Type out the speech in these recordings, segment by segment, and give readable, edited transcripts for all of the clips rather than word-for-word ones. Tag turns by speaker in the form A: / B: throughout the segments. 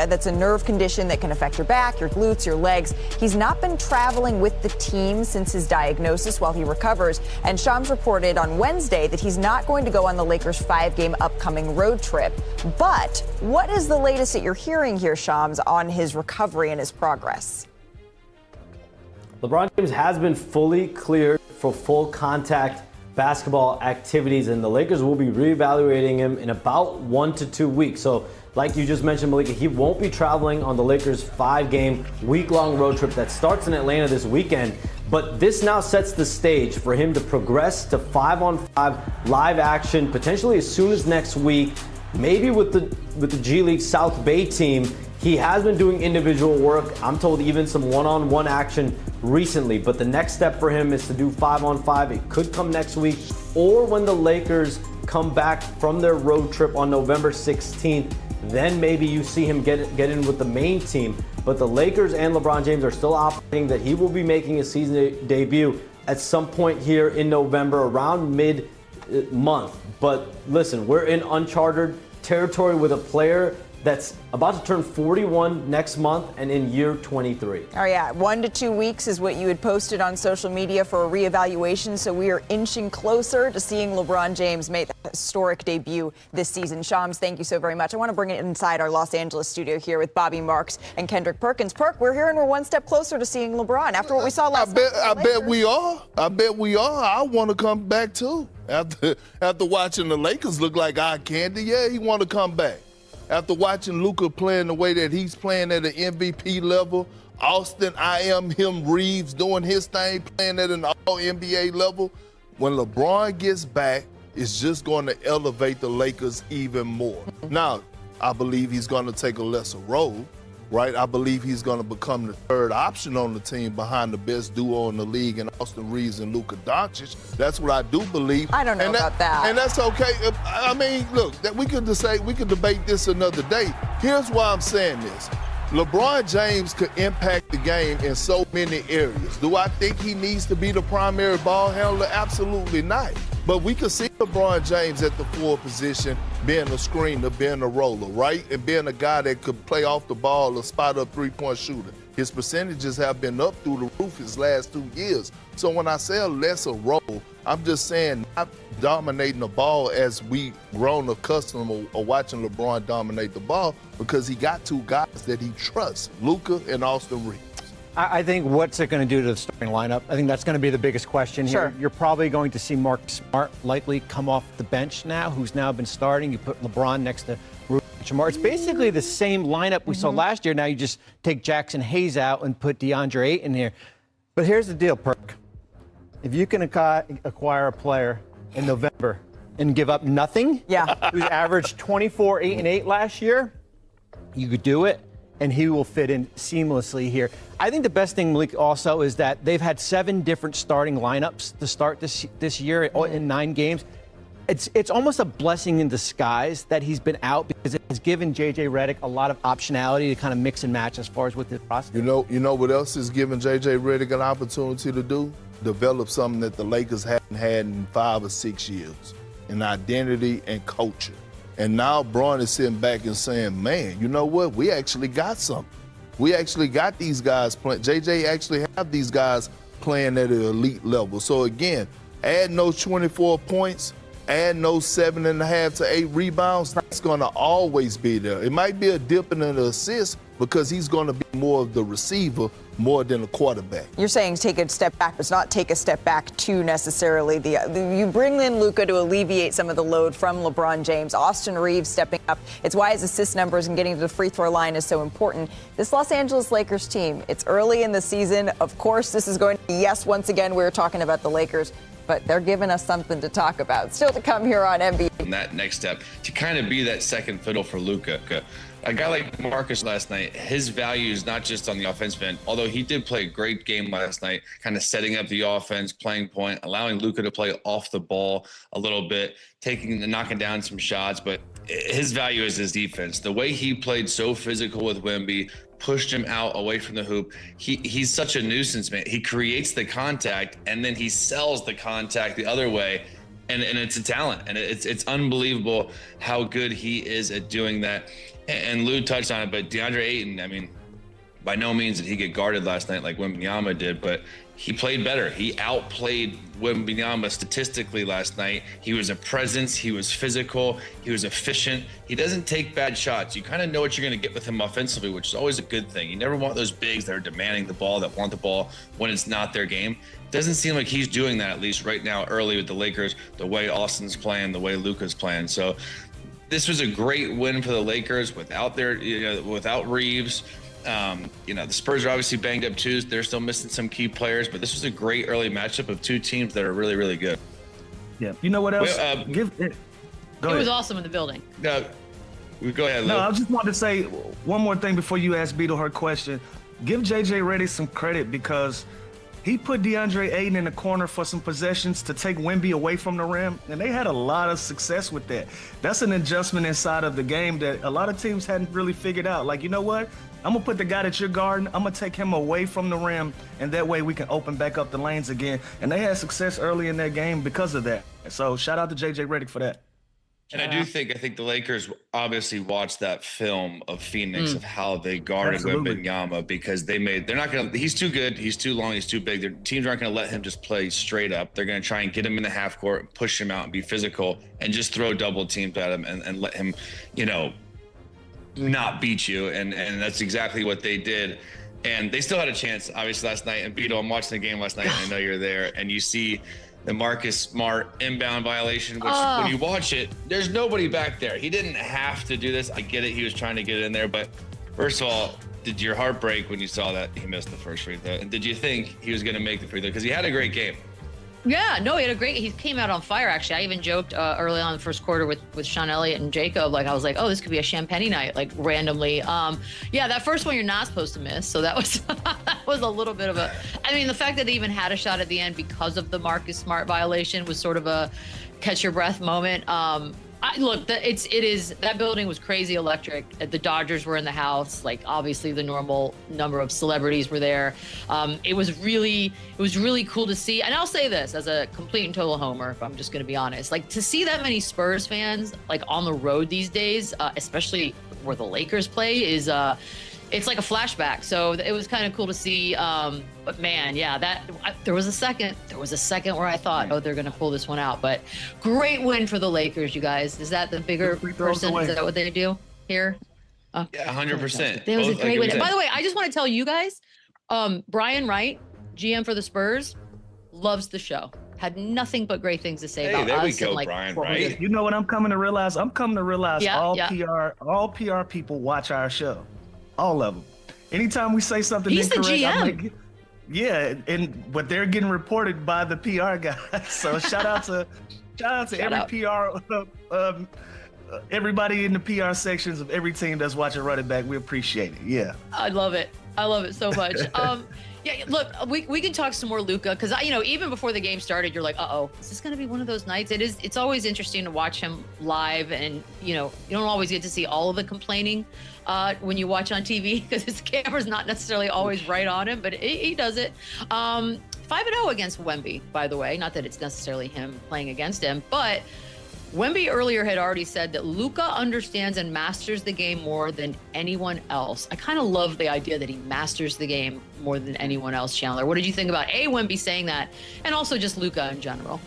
A: sciatica. That's a nerve condition that can affect your back, your glutes, your legs. He's not been traveling with the team since his diagnosis while he recovers. And Shams reported on Wednesday that he's not going to go on the Lakers' 5-game upcoming road trip. But what is the latest that you're hearing here, Shams, on his recovery and his progress?
B: LeBron James has been fully cleared for full contact basketball activities, and the Lakers will be reevaluating him in about 1 to 2 weeks. So, like you just mentioned, Malika, he won't be traveling on the Lakers' 5-game, week-long road trip that starts in Atlanta this weekend. But this now sets the stage for him to progress to 5-on-5 live action, potentially as soon as next week, maybe with the G League South Bay team. He has been doing individual work. I'm told even some one-on-one action recently. But the next step for him is to do 5-on-5. It could come next week or when the Lakers come back from their road trip on November 16th. Then maybe you see him get in with the main team. But the Lakers and LeBron James are still operating that he will be making his season debut at some point here in November, around mid-month. But listen, we're in uncharted territory with a player that's about to turn 41 next month and in year 23.
A: Oh, yeah. 1 to 2 weeks is what you had posted on social media for a reevaluation. So we are inching closer to seeing LeBron James make that historic debut this season. Shams, thank you so very much. I want to bring it inside our Los Angeles studio here with Bobby Marks and Kendrick Perkins. Perk, we're here and we're one step closer to seeing LeBron after what we saw last night.
C: I bet we are. I bet we are. I want to come back too. After watching the Lakers look like eye candy, yeah, he want to come back. After watching Luka playing the way that he's playing at an MVP level, Austin, Reeves doing his thing, playing at an all-NBA level, when LeBron gets back, it's just going to elevate the Lakers even more. Now, I believe he's going to take a lesser role, right? I believe he's going to become the third option on the team behind the best duo in the league in Austin Reeves and Luka Doncic. That's what I do believe.
A: I don't know about that.
C: And that's okay. I mean, look, that we could debate this another day. Here's why I'm saying this. LeBron James could impact the game in so many areas. Do I think he needs to be the primary ball handler? Absolutely not. But we could see LeBron James at the forward position being a screener, being a roller, right? And being a guy that could play off the ball, a spot-up three-point shooter. His percentages have been up through the roof his last 2 years. So when I say a lesser role, I'm just saying not dominating the ball as we grown accustomed of watching LeBron dominate the ball, because he got two guys that he trusts, Luka and Austin Reeves.
D: I think what's it going to do to the starting lineup? I think that's going to be the biggest question here.
A: Sure.
D: You're probably going to see Mark Smart likely come off the bench now, who's now been starting. You put LeBron next to Jamar. It's basically the same lineup we saw last year. Now you just take Jackson Hayes out and put DeAndre Ayton here. But here's the deal, Perk. If you can acquire a player in November and give up nothing, who's averaged 24, 8, and 8 last year, you could do it, and he will fit in seamlessly here. I think the best thing, Malik, also is that they've had 7 different starting lineups to start this year in 9 games. It's almost a blessing in disguise that he's been out, because it has given J.J. Redick a lot of optionality to kind of mix and match as far as with the process.
C: You know what else is giving J.J. Redick an opportunity to do? Develop something that the Lakers haven't had in 5 or 6 years, an identity and culture. And now Braun is sitting back and saying, man, you know what? We actually got something. We actually got these guys playing. JJ actually have these guys playing at an elite level. So again, add those 24 points, add those 7.5 to 8 rebounds, that's going to always be there. It might be a dip in an assist because he's going to be more of the receiver more than a quarterback.
A: You're saying take a step back, but it's not take a step back to necessarily you bring in Luka to alleviate some of the load from LeBron James. Austin Reeves stepping up. It's why his assist numbers and getting to the free throw line is so important. This Los Angeles Lakers team, it's early in the season. Of course, this is going to be, yes, once again, we're talking about the Lakers, but they're giving us something to talk about. Still to come here on NBA.
E: And that next step to kind of be that second fiddle for Luka. A guy like Marcus last night, his value is not just on the offensive end, although he did play a great game last night, kind of setting up the offense, playing point, allowing Luka to play off the ball a little bit, knocking down some shots. But his value is his defense. The way he played so physical with Wemby, pushed him out away from the hoop. He's such a nuisance, man. He creates the contact and then he sells the contact the other way. and it's a talent, and it's unbelievable how good he is at doing that. And Lou touched on it, but DeAndre Ayton, I mean, by no means did he get guarded last night like Wembanyama did, but he played better. He outplayed Wembanyama statistically last night. He was a presence. He was physical. He was efficient. He doesn't take bad shots. You kind of know what you're going to get with him offensively, which is always a good thing. You never want those bigs that are demanding the ball, that want the ball when it's not their game. Doesn't seem like he's doing that, at least right now, early with the Lakers, the way Austin's playing, the way Luka's playing. So this was a great win for the Lakers without without Reeves. The Spurs are obviously banged up too. They're still missing some key players, but this was a great early matchup of two teams that are really, really good.
F: Yeah. You know what else?
G: It was awesome in the building.
E: No, go ahead, Lou.
F: No, I just wanted to say one more thing before you ask Beetle her question. Give JJ Redick some credit because he put DeAndre Ayton in the corner for some possessions to take Wemby away from the rim, and they had a lot of success with that. That's an adjustment inside of the game that a lot of teams hadn't really figured out. Like, you know what? I'm going to put the guy that you're guarding, I'm going to take him away from the rim, and that way we can open back up the lanes again. And they had success early in their game because of that. So shout out to JJ Redick for that.
E: And I think the Lakers obviously watched that film of Phoenix of how they guarded Wembanyama because he's too good, he's too long, he's too big. Their teams aren't going to let him just play straight up. They're going to try and get him in the half court, push him out and be physical and just throw double teams at him and let him, not beat you. And that's exactly what they did. And they still had a chance, obviously, last night. And Beto, I'm watching the game last night, and I know you're there, and you see the Marcus Smart inbound violation, which when you watch it, there's nobody back there. He didn't have to do this. I get it. He was trying to get it in there. But first of all, did your heart break when you saw that he missed the first free throw? And did you think he was going to make the free throw? Because he had a great game.
G: Yeah, no, he came out on fire, actually. I even joked early on in the first quarter with Sean Elliott and Jacob, I was like, oh, this could be a champagne night, randomly. Yeah, that first one you're not supposed to miss. So that was a little bit of the fact that they even had a shot at the end because of the Marcus Smart violation was sort of a catch your breath moment. That building was crazy electric. The Dodgers were in the house. Obviously the normal number of celebrities were there. It was really cool to see. And I'll say this as a complete and total homer, if I'm just going to be honest, to see that many Spurs fans on the road these days, especially where the Lakers play, is it's like a flashback. So it was kind of cool to see. But man, yeah, there was a second where I thought, oh, they're going to pull this one out. But great win for the Lakers, you guys. Is that the bigger person? Is that what they do here?
E: Yeah, 100%.
G: It was a great win. And by the way, I just want to tell you guys, Brian Wright, GM for the Spurs, loves the show. Had nothing but great things to say about
E: there
G: us.
E: We go, Brian Wright.
F: You know what I'm coming to realize? All PR people watch our show. All of them. Anytime we say something
G: He's
F: incorrect,
G: the GM.
F: I'm like, yeah, but they're getting reported by the PR guys. So shout out to PR, everybody in the PR sections of every team that's watching Running Back. We appreciate it. Yeah,
G: I love it so much. Yeah, look, we can talk some more Luka because even before the game started, you're like, is this going to be one of those nights? It's always interesting to watch him live, and you don't always get to see all of the complaining when you watch on TV because his camera's not necessarily always right on him, but he does it. 5-0 against Wemby, by the way. Not that it's necessarily him playing against him, but Wemby earlier had already said that Luka understands and masters the game more than anyone else. I kind of love the idea that he masters the game more than anyone else, Chandler. What did you think about Wemby saying that, and also just Luka in general?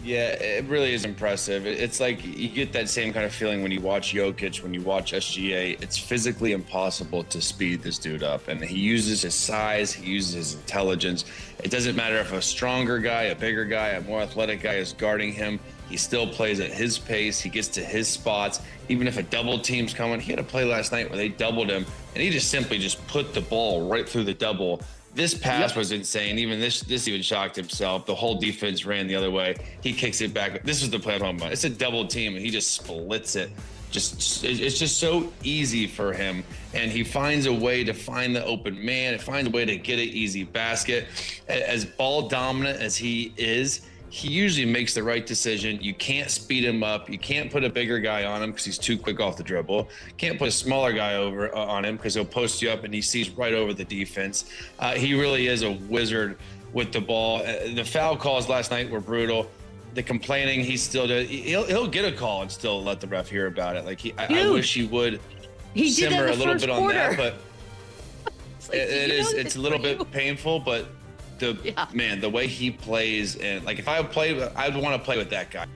E: Yeah, it really is impressive. It's like you get that same kind of feeling when you watch Jokic, when you watch SGA. It's physically impossible to speed this dude up. And he uses his size, he uses his intelligence. It doesn't matter if a stronger guy, a bigger guy, a more athletic guy is guarding him. He still plays at his pace. He gets to his spots. Even if a double team's coming, he had a play last night where they doubled him, and he just simply put the ball right through the double. This pass was insane. Even this even shocked himself. The whole defense ran the other way. He kicks it back. This is the play I'm talking about. It's a double team, and he just splits it. It's just so easy for him, and he finds a way to find the open man. He finds a way to get an easy basket. As ball dominant as he is, he usually makes the right decision. You can't speed him up. You can't put a bigger guy on him because he's too quick off the dribble. Can't put a smaller guy over on him because he'll post you up and he sees right over the defense. He really is a wizard with the ball. The foul calls last night were brutal. the complaining, he'll get a call and still let the ref hear about it. Like I wish he would simmer a little bit on that, but it's a little bit painful. But the way he plays, and like if I played, I'd want to play with that guy.